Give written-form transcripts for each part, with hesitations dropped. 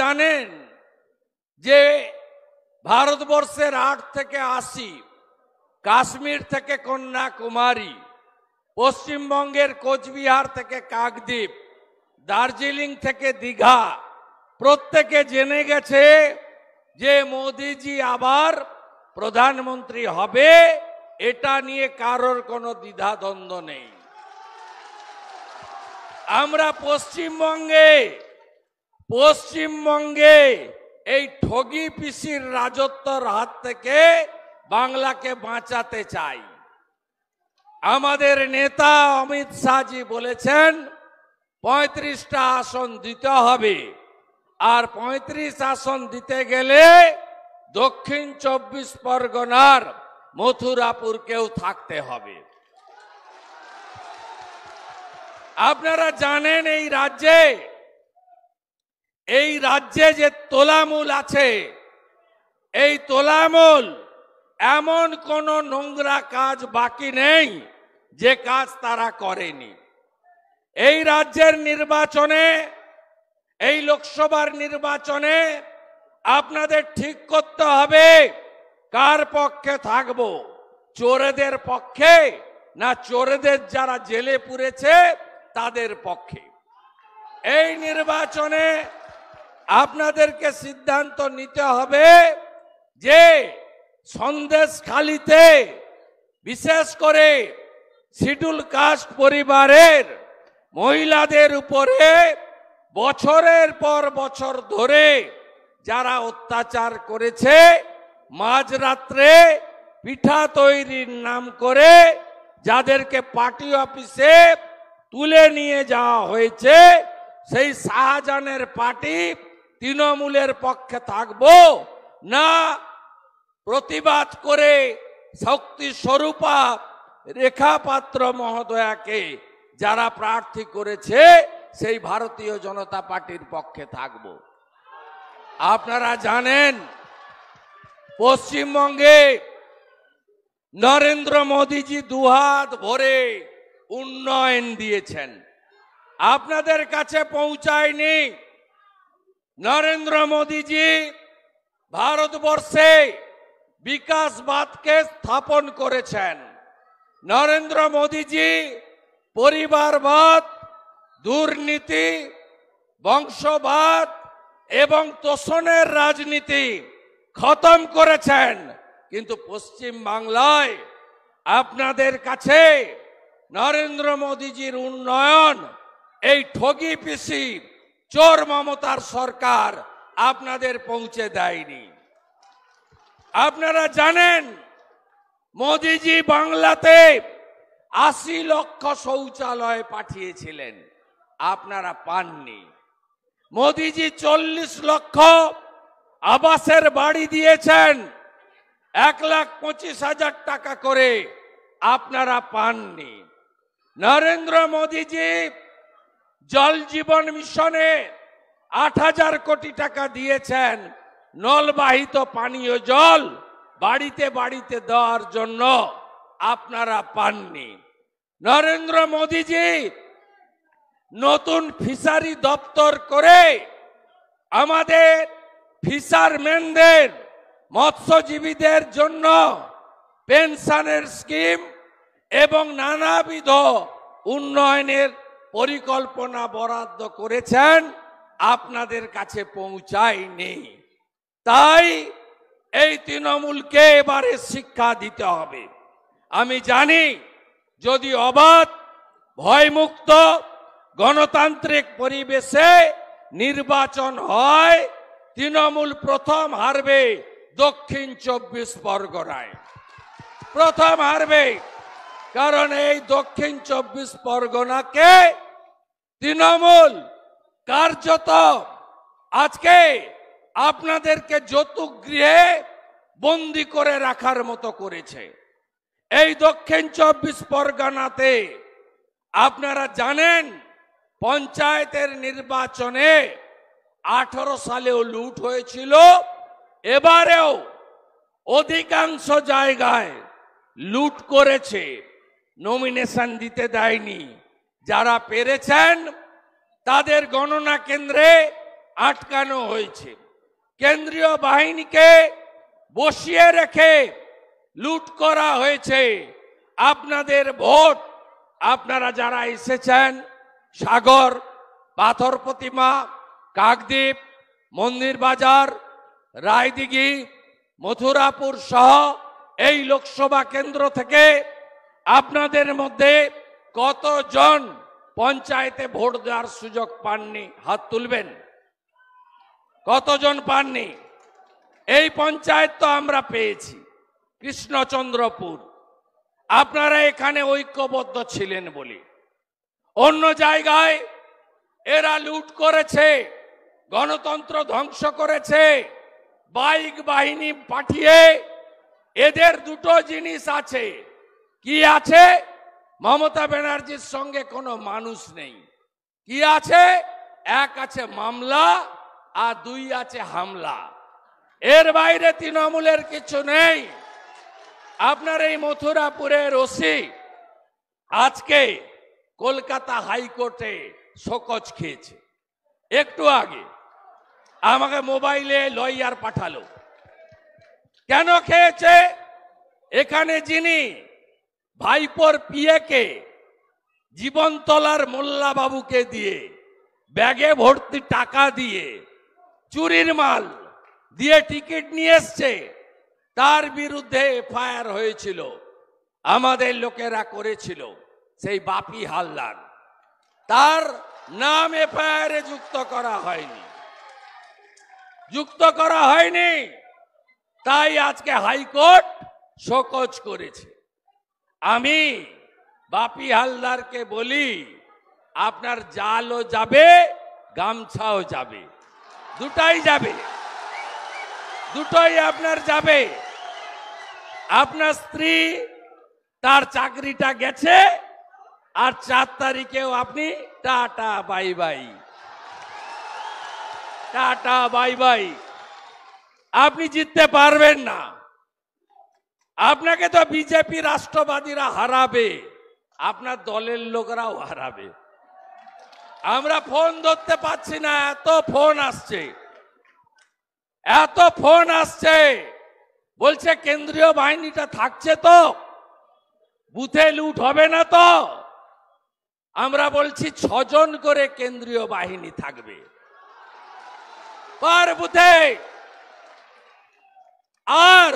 জানেন যে ভারতবর্ষের 8 থেকে 80, কাশ্মীর থেকে কন্যাকুমারী, পশ্চিমবঙ্গের কোচবিহার থেকে কাকদ্বীপ, দার্জিলিং থেকে দীঘা, প্রত্যেকে জেনে গেছে যে মোদিজি আবার প্রধানমন্ত্রী হবে। এটা নিয়ে কারোর কোনো দ্বিধাদ্বন্দ্ব নেই। আমরা পশ্চিমবঙ্গে এই ঠগি পিসির রাজত্বর হাত থেকে বাংলাকে বাঁচাতে চাই। আমাদের নেতা অমিত শাহজি বলেছেন 35টা আসন দিতে হবে, আর 35 আসন দিতে গেলে দক্ষিণ 24 পরগনার মথুরাপুরকেও থাকতে হবে। আপনারা জানেন এই রাজ্যে যে তোলামূল আছে, এই তোলামূল এমন কোন নোংরা কাজ বাকি নেই যে কাজ তারা করেনি। এই রাজ্যের নির্বাচনে, এই লোকসভার নির্বাচনে আপনাদের ঠিক করতে হবে কার পক্ষে থাকব, চোরেদের পক্ষে না চোরেদের যারা জেলে পুরেছে তাদের পক্ষে। এই নির্বাচনে আপনাদেরকে সিদ্ধান্ত নিতে হবে যে সন্দেশখালীতে বিশেষ করে শিডিউল কাস্ট পরিবারের মহিলাদের উপরে বছরের পর বছর ধরে যারা অত্যাচার করেছে, মাঝরাত্রে পিঠা তৈরির নাম করে যাদেরকে পার্টি অফিসে তুলে নিয়ে যাওয়া হয়েছে, সেই শাহজাহানের পার্টি তৃণমূলের পক্ষে থাকবো না প্রতিবাদ করে শক্তি স্বরূপা রেখা পাত্র মহোদয়াকে যারা প্রার্থী করেছে সেই ভারতীয় জনতা পার্টির পক্ষে থাকব। আপনারা জানেন পশ্চিমবঙ্গে নরেন্দ্র মোদীজি দুহাত ভরে উন্নয়ন দিয়েছেন, আপনাদের কাছে পৌঁছায়নি। নরেন্দ্র মোদীজি ভারতবর্ষে বিকাশবাদকে স্থাপন করেছেন। নরেন্দ্র মোদীজি পরিবারবাদ, দুর্নীতি, বংশবাদ এবং তোষণের রাজনীতি খতম করেছেন। কিন্তু পশ্চিম বাংলায় আপনাদের কাছে নরেন্দ্র মোদীজির উন্নয়ন, এই ঠগি পিসি চোর মমতার সরকার আপনাদের পৌঁছে দেয়নি। আপনারা জানেন মোদীজি বাংলাতে 80 লক্ষ শৌচালয় পাঠিয়েছিলেন, আপনারা পাননি। মোদীজি 40 লক্ষ আবাসের বাড়ি দিয়েছেন, 1,25,000 টাকা করে, আপনারা পাননি। নরেন্দ্র মোদীজি জল জীবন মিশনে 8,000 কোটি টাকা দিয়েছেন, নলবাহিত পানীয় জল বাড়িতে বাড়িতে দেওয়ার জন্য, আপনারা পাননি। নরেন্দ্র মোদীজি নতুন ফিশারি দপ্তর করে আমাদের ফিশারম্যানদের, মৎস্যজীবীদের জন্য পেনশনের স্কিম এবং নানাবিধ উন্নয়নের পরিকল্পনা বরাদ্দ করেছেন, আপনাদের কাছে পৌঁছায়নি। তাই এই তৃণমূলকে এবারে শিক্ষা দিতে হবে। আমি জানি যদি অবাধ, ভয়মুক্ত, গণতান্ত্রিক পরিবেশে নির্বাচন হয়, তৃণমূল প্রথম হারবে দক্ষিণ 24 পরগনায়, প্রথম হারবে। কারণ এই দক্ষিণ 24 পরগনাকে তৃণমূল কার্যত আজকে আপনাদেরকে যৌতুক গৃহে বন্দি করে রাখার মতো করেছে। এই দক্ষিণ 24 পরগনাতে আপনারা জানেন পঞ্চায়েতের নির্বাচনে 18 সালেও লুট হয়েছিল, এবারেও অধিকাংশ জায়গায় লুট করেছে, নমিনেশন দিতে দেয়নি। যারা পেরেছেন তাদের গণনা কেন্দ্রে আটকানো হয়েছে। কেন্দ্রীয় বাহিনীকে বসিয়ে রেখে লুট করা হয়েছে। আপনাদের ভোট, আপনারা যারা এসেছেন সাগর, পাথর প্রতিমা, কাকদ্বীপ, মন্দির বাজার, রায়দিঘি, মথুরাপুর সহ এই লোকসভা কেন্দ্র থেকে আপনাদের মধ্যে কতজন পঞ্চায়েতে ভোট দেওয়ার সুযোগ পাননি? হাত তুলবেন। কতজন পাননি? এই পঞ্চায়েত তো আমরা পেয়েছি, কৃষ্ণচন্দ্রপুর। আপনারা এখানে ঐক্যবদ্ধ ছিলেন বলে। অন্য জায়গায় এরা লুট করেছে, গণতন্ত্র ধ্বংস করেছে, বাইক বাহিনী পাঠিয়ে। এদের দুটো জিনিস আছে। কি আছে? মমতা ব্যানার্জির সঙ্গে কোনো মানুষ নেই। কি আছে? এক আছে মামলা আর দুই আছে হামলা। এর বাইরে তৃণমূলের কিছু নেই। আপনার এই মথুরাপুরের ওসি আজকে কলকাতা হাইকোর্টে শোকজ খেয়েছে। একটু আগে আমাকে মোবাইলে লয়ার পাঠালো। কেন খেয়েছে? এখানে যিনি ভাইপোর পিএকে জীবনতলার মোল্লা বাবুকে দিয়ে ব্যাগে ভর্তি টাকা দিয়ে চুরির মাল দিয়ে টিকিট নিয়ে এসছে, তার বিরুদ্ধে এফআইআর হয়েছিল। আমাদের লোকেরা করেছিল, সেই বাপি হালদার। তার নাম এফআইআরে যুক্ত করা হয়নি, যুক্ত করা হয়নি। তাই আজকে হাইকোর্ট শোকজ করেছে। আমি বাপি হালদারকে বলি, আপনার জালও যাবে, গামছাও যাবে, দুটাই যাবে, দুটোই আপনার যাবে। আপনার স্ত্রী, তার চাকরিটা গেছে, আর 4 তারিখেও আপনি tata bye bye, tata bye bye. আপনি জিততে পারবেন না। আপনাকে তো বিজেপি রাষ্ট্রবাদীরা হারাবে, আপনার দলের লোকরাও হারাবে। আমরা ফোন ধরতে পাচ্ছি না, এত ফোন আসছে, এত ফোন আসছে। বলছে কেন্দ্রীয় বাহিনীটা থাকছে তো, বুথে লুট হবে না তো? আমরা বলছি 6 জন করে কেন্দ্রীয় বাহিনী থাকবে পার বুথে, আর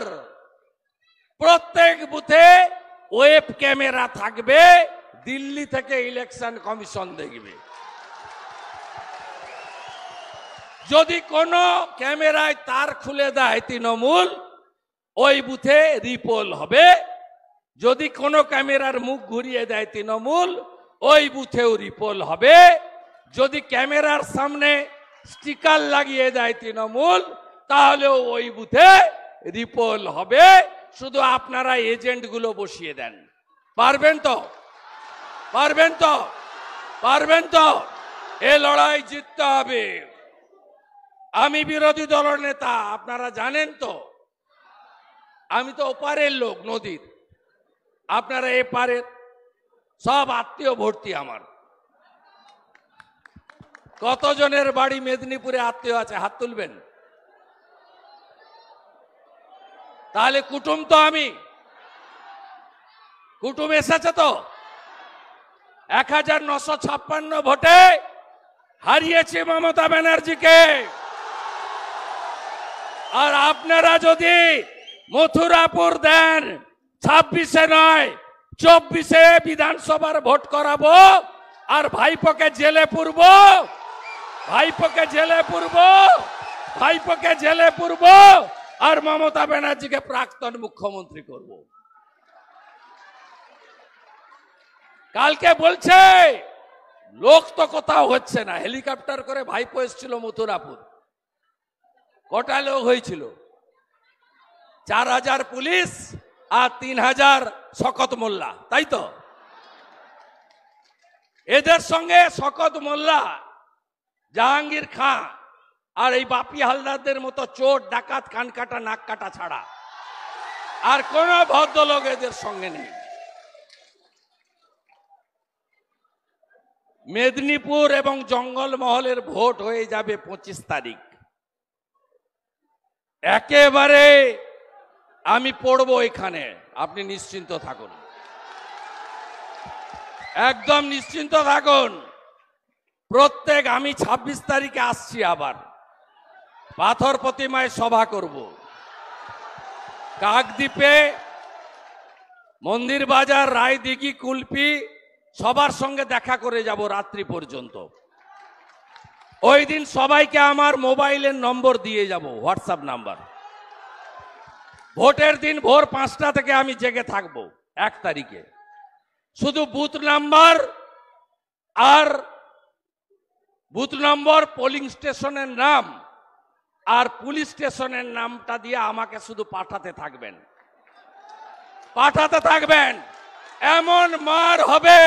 প্রত্যেক বুথে ওয়েব ক্যামেরা থাকবে। দিল্লি থেকে ইলেকশন কমিশন দেখবে। যদি কোনো ক্যামেরায় তার খুলে দেয় তৃণমূল, ওই বুথে রিপোল হবে। যদি কোনো ক্যামেরার মুখ ঘুরিয়ে দেয় তৃণমূল, ওই বুথেও রিপোল হবে। যদি ক্যামেরার সামনে স্টিকার লাগিয়ে দেয় তৃণমূল, তাহলেও ওই বুথে রিপোল হবে। শুধু আপনারা এজেন্টগুলো বসিয়ে দেন। পারবেন তো? পারবেন তো? পারবেন তো? এ লড়াই জিততে হবে। আমি বিরোধী দলের নেতা, আপনারা জানেন তো। আমি তো ওপারের লোক, নদীর। আপনারা এপারের, সব আত্মীয় ভর্তি আমার। কতজনের বাড়ি মেদিনীপুরে আত্মীয় আছে? হাত তুলবেন। তাহলে কুটুম তো আমি, কুটুম এসেছে তো। 1956 ভোটে হারিয়েছি মমতা ব্যানার্জিকে। আর আপনারা যদি মথুরাপুর দেন, 26-এ নয় 24-এ বিধানসভার ভোট করাবো, আর ভাইপোকে জেলে পুরব, ভাইপোকে জেলে পুরব, ভাইপোকে জেলে পুরব, আর মমতা ব্যানার্জিকে প্রাক্তন মুখ্যমন্ত্রী করব। কালকে বলছে লোক তো কোথাও হচ্ছে না। হেলিকপ্টার করে ভাইপো এসেছিল মথুরাপুর। কটা লোক হয়েছিল? 4000 পুলিশ আর 3000 শকত মোল্লা, তাই তো? এদের সঙ্গে শকত মোল্লা, জাহাঙ্গীর খাঁ আর এই বাপি হালদারদের মতো চোর ডাকাত কান কাটা নাক কাটা ছাড়া আর কোন ভদ্রলোক এদের সঙ্গে নেই। মেদিনীপুর এবং জঙ্গলমহলের ভোট হয়ে যাবে 25 তারিখ। একেবারে আমি পড়বো এখানে, আপনি নিশ্চিন্ত থাকুন, একদম নিশ্চিন্ত থাকুন। প্রত্যেক আমি 26 তারিখে আসছি, আবার পাথর প্রতিমায় সভা করব, কাকদ্বীপে, মন্দির বাজার, রায়দিঘি, কুলপি, সবার সঙ্গে দেখা করে যাব রাত্রি পর্যন্ত। ওই দিন সবাইকে আমার মোবাইলের নম্বর দিয়ে যাব, হোয়াটসঅ্যাপ নাম্বার। ভোটের দিন ভোর 5টা থেকে আমি জেগে থাকব 1 তারিখে। শুধু বুথ নাম্বার আর বুথ নম্বর, পোলিং স্টেশনের নাম আর পুলিশ স্টেশনের নামটা দিয়ে আমাকে শুধু পাঠাতে থাকবেন, পাঠাতে থাকবেন। এমন মার হবে,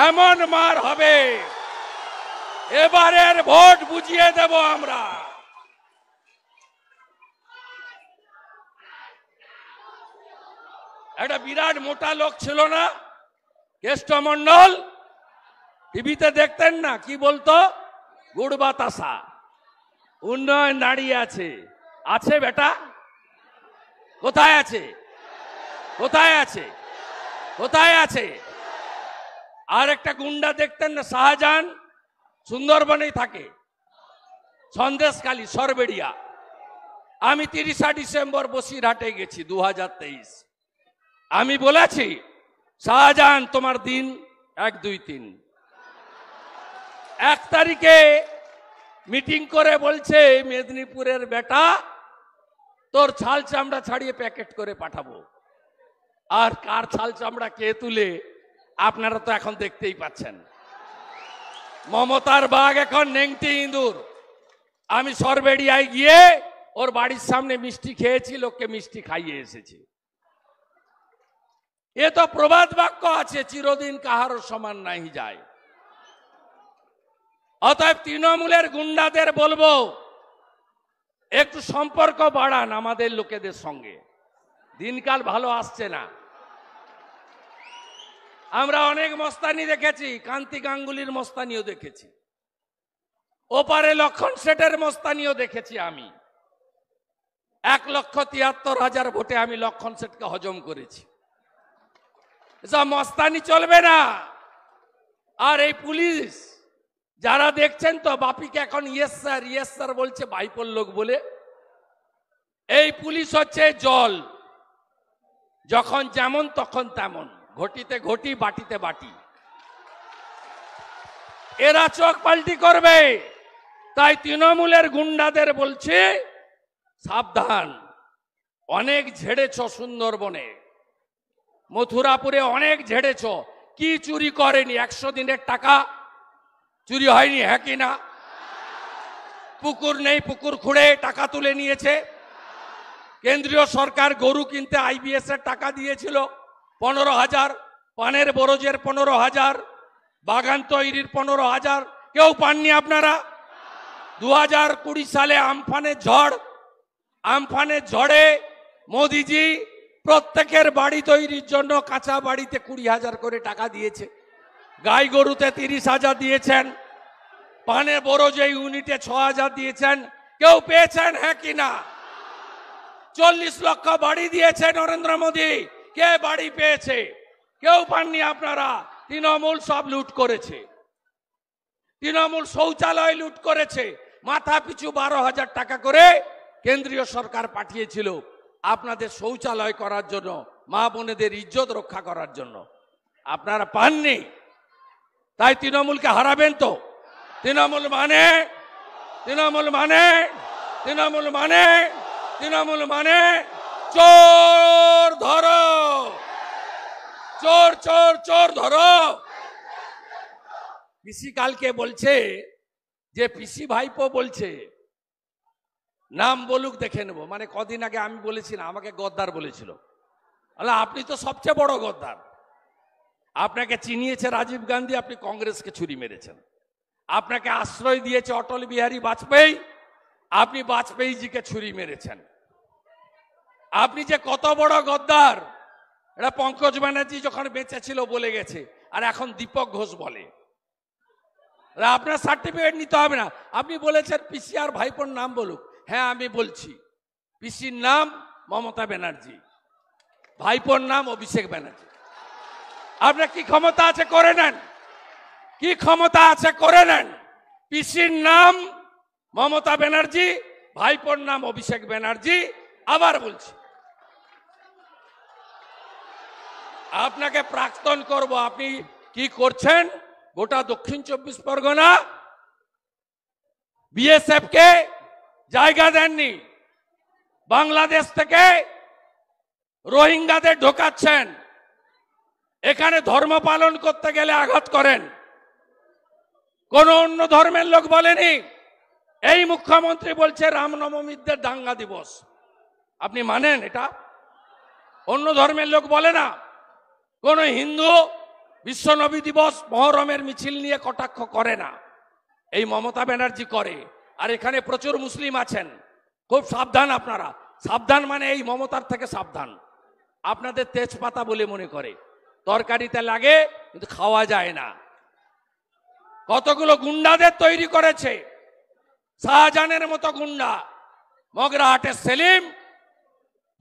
এমন মার হবে, এবারের ভোট বুঝিয়ে দেব আমরা। একটা বিরাট মোটা লোক ছিল না, কেষ্টমণ্ডল, টিভিতে দেখতেন না, কি বলতো? গুড় বাতাসা, উন্নয়ন দাঁড়িয়ে আছে। আছে বেটা? কোথায় আছে? কোথায় আছে? কোথায় আছে? আর একটা গুন্ডা দেখতেন না, শাহজাহান, সুন্দরবনেই থাকে, সন্দেশখালী, সরবেড়িয়া। আমি 30 ডিসেম্বর বসিরহাটে গেছি 2023। আমি বলেছি, শাহজাহান তোমার দিন 1, 2, 3। 1 তারিখে মিটিং করে বলছে, মেদিনীপুরের বেটা তোর ছাল চামড়া ছাড়িয়ে প্যাকেট করে পাঠাবো। আর কার ছাল চামড়া কে তুলে আপনারা তো এখন দেখতেই পাচ্ছেন। মমতার বাঘ এখন নেংটি ইঁদুর। আমি সরবেড়িয়ায় গিয়ে ওর বাড়ির সামনে মিষ্টি খেয়েছি, লোককে মিষ্টি খাইয়ে এসেছি। এ তো প্রবাদ বাক্য আছে, চিরদিন কাহারও সমান নাই যায়। অতএব তৃণমূলের গুন্ডাদের বলবো, একটু সম্পর্ক বাড়ান আমাদের লোকেদের সঙ্গে, দিনকাল ভালো আসছে না। আমরা অনেক মস্তানি দেখেছি, কান্তি গাঙ্গুলির মস্তানিও দেখেছি, ওপারে লক্ষণ শেঠের মস্তানিও দেখেছি। আমি 1,73,000 ভোটে আমি লক্ষণ শেঠকে হজম করেছি। এসব মস্তানি চলবে না। আর এই পুলিশ যারা দেখছেন তো, বাপিকে এখন ইয়েস স্যার বলছে, ভাইপোর লোক বলে। এই পুলিশ হচ্ছে জল, যখন যেমন তখন তেমন, ঘটিতে ঘটি, বাটিতে বাটি। এরা চোখ পাল্টি করবে। তাই তৃণমূলের গুন্ডাদের বলছে, সাবধান। অনেক ঝেড়েছ সুন্দরবনে, মথুরাপুরে অনেক ঝেড়েছ, কি চুরি করেনি? 100 দিনের টাকা চুরি হয়নি, হ্যাঁ কি না? পুকুর নেই, পুকুর খুঁড়ে টাকা তুলে নিয়েছে। কেন্দ্রীয় সরকার গরু কিনতে IBS এর টাকা দিয়েছিল 15,000, পানের বরজের 15,000, বাগান তৈরির 15,000, কেউ পাননি আপনারা? 2020 সালে আমফানের ঝড়ে মোদিজি প্রত্যেকের বাড়ি তৈরির জন্য কাঁচা বাড়িতে 20,000 করে টাকা দিয়েছে। গাই গরুতে 30,000 দিয়েছেন, পানে বরজে ইউনিটে 6,000 দিয়েছেন। কেউ পেয়েছেন, হ্যাঁ কি না? 40 লক্ষ বাড়ি দিয়েছে নরেন্দ্র মোদী, কে বাড়ি পেয়েছে? কেউ পাননি আপনারা। তৃণমূল সব লুট করেছে। তৃণমূল শৌচালয় লুট করেছে। মাথা পিছু 12,000 টাকা করে কেন্দ্রীয় সরকার পাঠিয়েছিল আপনাদের শৌচালয় করার জন্য, মা বোনেদের ইজ্জত রক্ষা করার জন্য। আপনারা পাননি, তাই তৃণমূলকে হারাবেন তো। তৃণমূল মানে চোর ধরো, চোর চোর চোর ধরো। পিসি কালকে বলছে যে, পিসি ভাইপো বলছে নাম বলুক দেখে নেবো। মানে কদিন আগে আমি বলেছি না, আমাকে গদ্দার বলেছিল। আপনি তো সবচেয়ে বড় গদ্দার। আপনাকে চিনিয়েছে রাজীব গান্ধী, আপনি কংগ্রেসকে ছুরি মেরেছেন। আপনাকে আশ্রয় দিয়েছে অটল বিহারী বাজপেয়ী, আপনি বাজপেয়ীজিকে ছুরি মেরেছেন। আপনি যে কত বড় গদ্দার, এটা পঙ্কজ ব্যানার্জি যখন বেঁচে ছিল বলে গেছে, আর এখন দীপক ঘোষ বলে। আপনার সার্টিফিকেট নিতে হবে না। আপনি বলেছেন পিসি আর ভাইপোর নাম বলুক। হ্যাঁ, আমি বলছি, পিসির নাম মমতা ব্যানার্জি, ভাইপোর নাম অভিষেক ব্যানার্জি। আপনার কি ক্ষমতা আছে করে নেন, কি ক্ষমতা আছে করে নেন। পিসির নাম মমতা ব্যানার্জি, ভাইপোর নাম অভিষেক ব্যানার্জি। আবার বলছি, আপনাকে প্রাক্তন করব। আপনি কি করছেন? গোটা দক্ষিণ 24 পরগনা বিএসএফ কে জায়গা দেননি, বাংলাদেশ থেকে রোহিঙ্গাদের ঢোকাচ্ছেন, এখানে ধর্ম পালন করতে গেলে আঘাত করেন। কোন অন্য ধর্মের লোক বলেনি। এই মুখ্যমন্ত্রী বলছে রামনবমীতে দাঙ্গা দিবস। আপনি মানেন এটা? অন্য ধর্মের লোক বলে না। কোন হিন্দু বিশ্বনবী দিবস মহরমের মিছিল নিয়ে কটাক্ষ করে না, এই মমতা ব্যানার্জি করে। আর এখানে প্রচুর মুসলিম আছেন, খুব সাবধান আপনারা। সাবধান মানে এই মমতার থেকে সাবধান। আপনাদের তেজপাতা বলে মনে করে, তরকারিতে লাগে কিন্তু খাওয়া যায় না। কতগুলো গুন্ডাদের তৈরি করেছে, শাহজাহানের মতো গুন্ডা, মগরাহাটের সেলিম,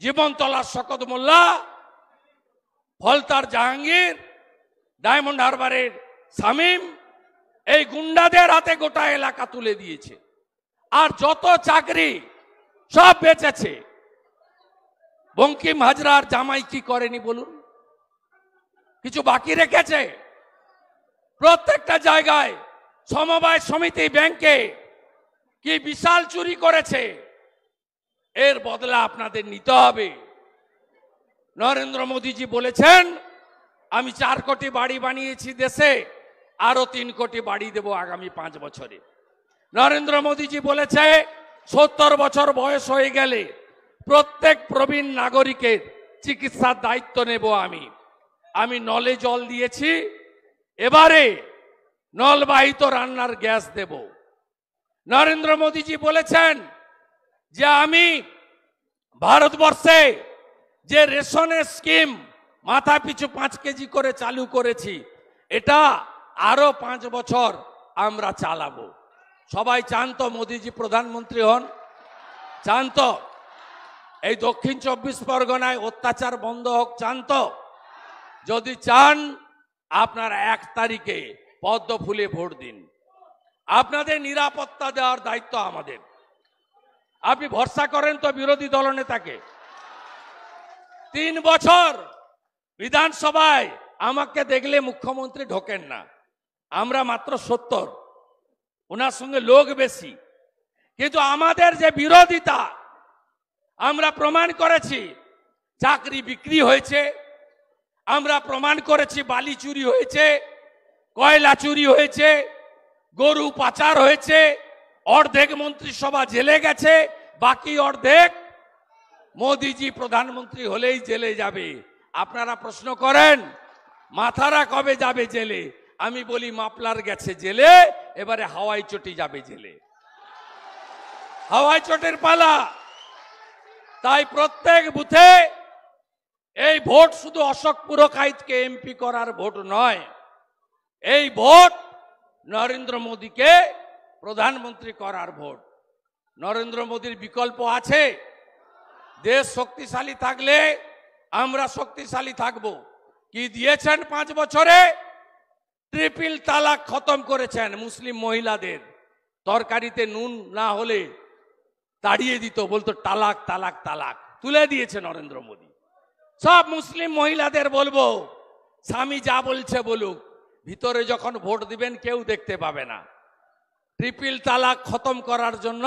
জীবনতলার শকত মোল্লা, ফলতার জাহাঙ্গীর, ডায়মন্ড হারবারের শামীম, এই গুন্ডাদের হাতে গোটা এলাকা তুলে দিয়েছে। আর যত চাকরি সব বেচেছে। বঙ্কিম হাজরার জামাই কি করেনি বলুন? কিছু বাকি রেখেছে? প্রত্যেকটা জায়গায় সমবায় সমিতি, ব্যাংকে কি বিশাল চুরি করেছে। এর বদলা আপনাদের নিতে হবে। নরেন্দ্র মোদীজি বলেছেন আমি 4 কোটি বাড়ি বানিয়েছি দেশে, আরো 3 কোটি বাড়ি দেব আগামী 5 বছরে। নরেন্দ্র মোদীজি বলেছে 70 বছর বয়স হয়ে গেলে প্রত্যেক প্রবীণ নাগরিকের চিকিৎসার দায়িত্ব নেব আমি নলে জল দিয়েছি, এবারে নলবাহিত রান্নার গ্যাস দেব। নরেন্দ্র মোদীজি বলেছেন যে আমি ভারতবর্ষে যে রেশনের স্কিম মাথা পিছু 5 কেজি করে চালু করেছি, এটা আরো 5 বছর আমরা চালাবো। সবাই চান তো মোদীজি প্রধানমন্ত্রী হন? চান তো? এই দক্ষিণ 24 পরগনায় অত্যাচার বন্ধ হোক? চান তো? যদি চান আপনারা 1 তারিখে পদ্ম ফুলে ভোট দিন। আপনাদের নিরাপত্তা দেওয়ার দায়িত্ব আমাদের। আপনি ভরসা করেন তো বিরোধী দলনেতাকে? 3 বছর বিধানসভায় আমাকে দেখলে মুখ্যমন্ত্রী ঢোকেন না, আমরা মাত্র 70, ওনার সঙ্গে লোক বেশি। কিন্তু আমাদের যে বিরোধিতা আমরা প্রমাণ করেছি, চাকরি বিক্রি হয়েছে, আমরা প্রমাণ করেছি বালি চুরি হয়েছে, কয়লা চুরি হয়েছে, গরু পাচার হয়েছে, অর্ধেক মন্ত্রিসভা জেলে গেছে, বাকি অর্ধেক মোদিজি প্রধানমন্ত্রী হলেই জেলে যাবে। আপনারা প্রশ্ন করেন মাথারা কবে যাবে জেলে? আমি বলি মাপলার গেছে জেলে, এবারে হাওয়াই চটি যাবে জেলে। হাওয়াই চটের পালা। তাই প্রত্যেক বুথে এই ভোট শুধু অশোক পুরকাইতকে এমপি করার ভোট নয়, এই ভোট নরেন্দ্র মোদীকে প্রধানমন্ত্রী করার ভোট। নরেন্দ্র মোদীর বিকল্প আছে? দেশ শক্তিশালী থাকলে আমরা শক্তিশালী থাকব। কি দিয়েছেন 5 বছরে? ট্রিপল তালাক খতম করেছেন। মুসলিম মহিলাদের তরকারিতে নুন না হলে তাড়িয়ে দিত, বলতো তালাক তালাক তালাক, তুলে দিয়েছে নরেন্দ্র মোদী। সব মুসলিম মহিলাদের বলবো স্বামী যা বলছে বলুক, ভিতরে যখন ভোট দিবেন কেউ দেখতে পাবে না। ট্রিপল তালাক খতম করার জন্য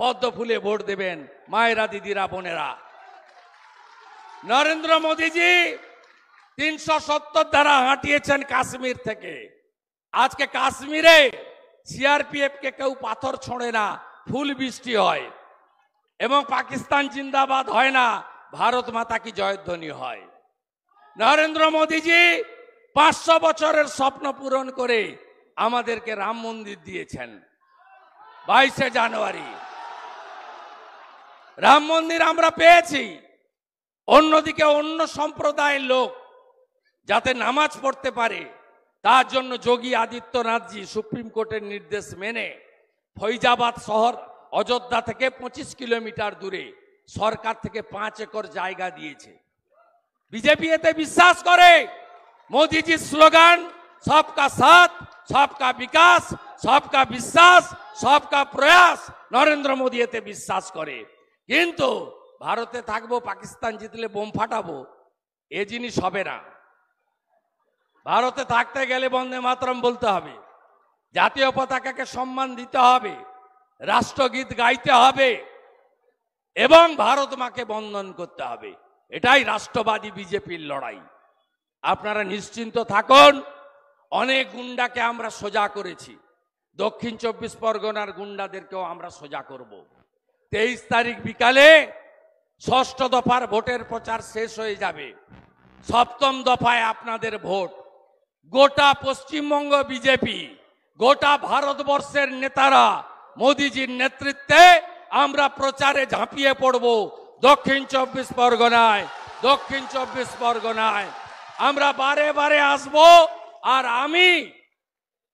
পদ্ম ফুলে ভোট দেবেন মায়েরা, দিদিরা, বোনেরা। নরেন্দ্র মোদীজি 370 ধারা হাঁটিয়েছেন কাশ্মীর থেকে। আজকে কাশ্মীরে সিআরপিএফ কে কেউ পাথর ছোঁড়ে না, ফুল বৃষ্টি হয়। এবং পাকিস্তান জিন্দাবাদ হয় না, ভারত মাতা কি জয়ধ্বনি হয়। নরেন্দ্র মোদীজি 500 বছরের স্বপ্ন পূরণ করে আমাদেরকে রাম মন্দির দিয়েছেন 22শে জানুয়ারি। রাম মন্দির আমরা পেয়েছি। অন্যদিকে অন্য সম্প্রদায়ের লোক যাতে নামাজ পড়তে পারে, তার জন্য যোগী আদিত্যনাথজি সুপ্রিম কোর্টের নির্দেশ মেনে ফৈজাবাদ শহর অযোধ্যা থেকে 25 কিলোমিটার দূরে সরকার থেকে 5 একর জায়গা দিয়েছে। বিজেপি এতে বিশ্বাস করে। মোদিজির স্লোগান সবকা সাথ, সবকা বিকাশ, সবকা বিশ্বাস, সবকা প্রয়াস, নরেন্দ্র মোদী এতে বিশ্বাস করে। কিন্তু ভারতে থাকবো, পাকিস্তান জিতলে বোম ফাটাবো, এ জিনিস হবে না। ভারতে থাকতে গেলে বন্দে মাতরম বলতে হবে, জাতীয় পতাকাকে সম্মান দিতে হবে, রাষ্ট্রগীত গাইতে হবে এবং ভারত মাকে বন্দন করতে হবে। এটাই রাষ্ট্রবাদী বিজেপির লড়াই। আপনারা নিশ্চিন্ত থাকুন। অনেক গুন্ডাকে আমরা সোজা করেছি, দক্ষিণ 24 পরগনার গুন্ডাদেরকেও আমরা সোজা করব। 23 তারিখ বিকালে 6ষ্ঠ দফার ভোটের প্রচার শেষ হয়ে যাবে। 7ম দফায় আপনাদের ভোট। গোটা পশ্চিমবঙ্গ বিজেপি, গোটা ভারতবর্ষের নেতারা মোদিজির নেতৃত্বে আমরা প্রচারে ঝাঁপিয়ে পড়ব। দক্ষিণ 24 পরগনায়, দক্ষিণ 24 পরগনায় আমরা বারে বারে আসব। আর আমি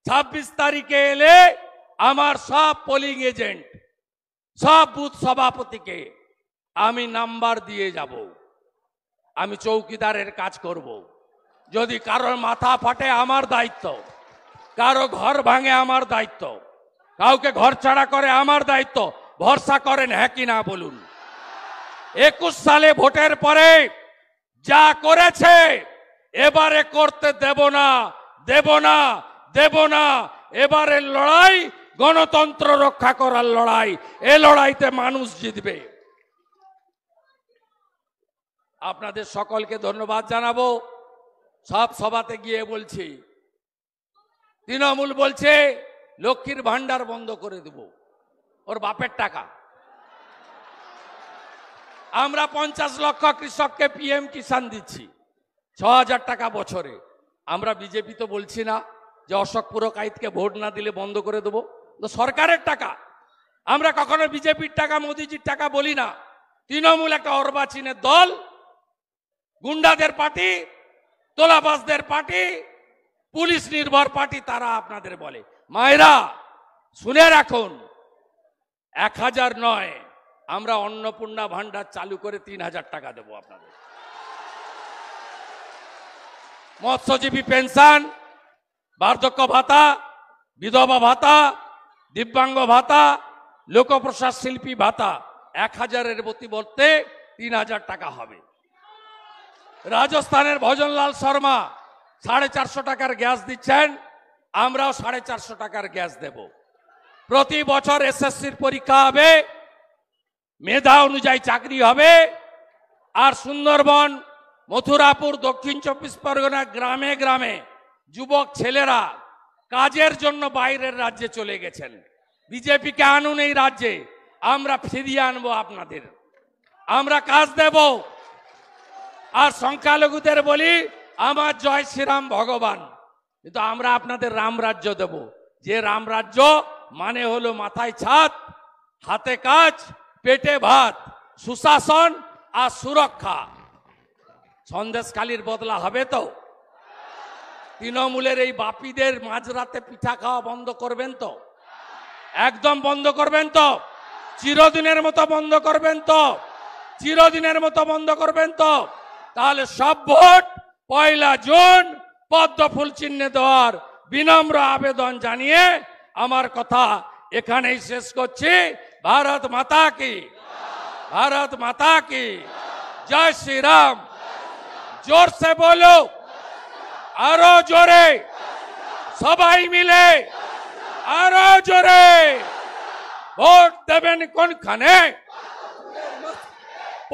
26 তারিখে এলে আমার সব পোলিং এজেন্ট, সব বুথ সভাপতিকে আমি নাম্বার দিয়ে যাব। আমি চৌকিদারের কাজ করব। যদি কারোর মাথা ফাটে আমার দায়িত্ব, কারো ঘর ভাঙে আমার দায়িত্ব, কাউকে ঘর ছাড়া করে আমার দায়িত্ব। ভরসা করেন হ্যাঁ কি না বলুন? 21 সালে ভোটের পরে যা করেছে এবারে করতে দেব না, দেব না, দেব না। এবারের লড়াই গণতন্ত্র রক্ষা করার লড়াই। এ লড়াইতে মানুষ জিতবে। আপনাদের সকলকে ধন্যবাদ জানাবো। সব সভাতে গিয়ে বলছি, তৃণমূল বলছে লক্ষ্মীর ভান্ডার বন্ধ করে দেব, ওর বাপের টাকা। আমরা 50 লক্ষ কৃষককে পিএম কিষাণ দিচ্ছি, 6000 টাকা বছরে। আমরা বিজেপি তো বলছি না যে অশোক পুরকাইতকে ভোট না দিলে বন্ধ করে দেবো, তো সরকারের টাকা। আমরা কখনো বিজেপির টাকা, মোদিজির টাকা বলি না। তৃণমূল একটা অর্বাচীনের দল, গুন্ডাদের পার্টি, তোলাবাজদের পার্টি, পুলিশ নির্ভর পার্টি, তারা আপনাদের বলে। মায়েরা শুনে রাখুন, 1000 নয়, আমরা অন্নপূর্ণা ভান্ডার চালু করে 3000 টাকা দেবো আপনাদের। মৎস্যজীবী পেনশন, বার্ধক্য ভাতা, বিধবা ভাতা, দিব্যাঙ্গ ভাতা, লোকপ্রসাদ শিল্পী ভাতা 1000-এর পরিবর্তে 3000 টাকা হবে। রাজস্থানের ভজনলাল শর্মা 450 টাকার গ্যাস দিচ্ছেন, আমরাও 450 টাকার গ্যাস দেব। প্রতি বছর এসএসসির পরীক্ষা হবে, মেধা অনুযায়ী চাকরি হবে। আর সুন্দরবন, মথুরাপুর, দক্ষিণ 24 পরগনা গ্রামে গ্রামে যুবক ছেলেরা কাজের জন্য বাইরের রাজ্যে চলে গেছেন। বিজেপিকে আনুন এই রাজ্যে, আমরা ফিরিয়ে আনবো আপনাদের, আমরা কাজ দেব। আর সংখ্যালঘুদের বলি আমার জয় শ্রীরাম ভগবান, কিন্তু আমরা আপনাদের রামরাজ্য দেব। যে রামরাজ্য মানে হলো মাথায় ছাদ, হাতে কাজ, পেটে ভাত, সুশাসন আর সুরক্ষা। সন্দেশখালির বদলা হবে তো? তৃণমূলের এই বাপিদের মাঝরাতে পিঠা খাওয়া বন্ধ করবেন তো? একদম বন্ধ করবেন তো? চিরদিনের মতো বন্ধ করবেন তো? চিরদিনের মতো বন্ধ করবেন তো? তাহলে সব ভোট 1 জুন পদ্ম ফুল চিহ্নে দেওয়ার বিনম্র আবেদন জানিয়ে আমার কথা এখানেই শেষ করছি। ভারত মাতা কি, ভারত মাতা কি জয় শ্রী রাম। জোর সে বলো, আরো জোরে, সবাই মিলে আরো জোরে। ভোট দেবেন কোনখানে?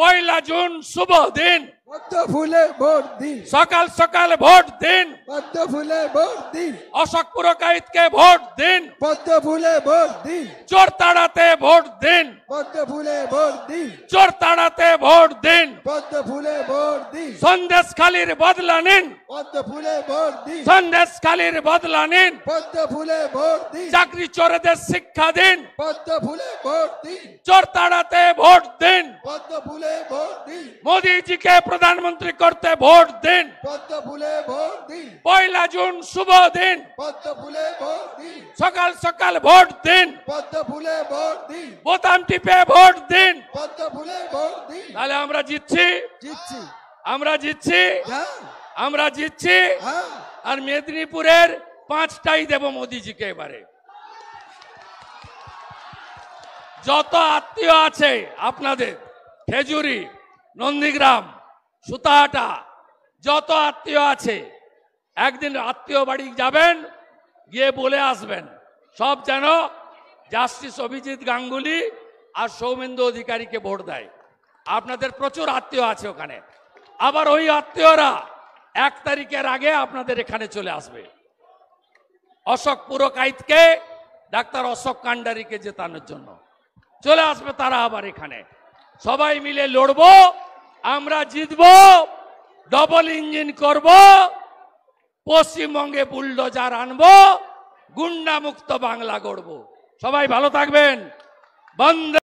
1 জুন শুভ দিন, পদ্ম ফুলে ভোট দিন, সকাল সকাল ভোট দিন, পদ্ম ফুলে ভোট দিন, অশোক পুরকাইতকে ভোট দিন, পদ্ম ফুলে ভোট দিন, চোর তাড়াতে ভোট দিন, পদ্ম ফুলে ভোট দিন, চোর তাড়াতে ভোট দিন। পদ্ম ফুলে ভোট দিন, সন্দেশখালির বদলা নিন, পদ্ম ফুলে ভোট দিন, সন্দেশখালির বদলা নিন। পদ্ম ফুলে ভোট দিন, চাকরি চোরেদের শিক্ষা দিন, পদ্ম ফুলে ভোট দিন, চোর তাড়াতে ভোট দিন। পদ্ম ফুলে ভোট দিন। মোদিজিকে প্রধানমন্ত্রী করতে ভোট দিন। পদ্ম ফুলে ভোট দিন। 1 জুন শুভ দিন, পদ্ম ফুলে ভোট দিন। সকাল সকাল ভোট দিন, পদ্ম ফুলে ভোট দিন। বোতাম টিপে ভোট দিন। পদ্ম ফুলে ভোট দিন। তাহলে আমরা জিতছি, জিতছি। আমরা জিতছি, হ্যাঁ আমরা জিতছি। হ্যাঁ আর মেদিনীপুরের 5টাই দেব মোদিজিকে এবারে। যত আত্মীয় আছে আপনাদের, খেজুরি, নন্দীগ্রাম, সুতাহাটা, যত আত্মীয় আছে, একদিন আত্মীয় বাড়ি যাবেন, গিয়ে বলে আসবেন সব যেন জাস্টিস অভিজিৎ গাঙ্গুলি আর সৌমেন্দু অধিকারীকে ভোট দেয়। আপনাদের প্রচুর আত্মীয় আছে ওখানে। আবার ওই আত্মীয়রা 1 তারিখের আগে আপনাদের এখানে চলে আসবে। অশোক পুরকাইতকে, ডাক্তার অশোক কান্ডারিকে জেতানোর জন্য চলে আসবে তারা আবার এখানে। সবাই মিলে লড়বো, আমরা জিতবো, ডবল ইঞ্জিন করব, পশ্চিমবঙ্গে বুলডোজার আনবো, গুন্ডা মুক্ত বাংলা গড়ব। সবাই ভালো থাকবেন। বন্দে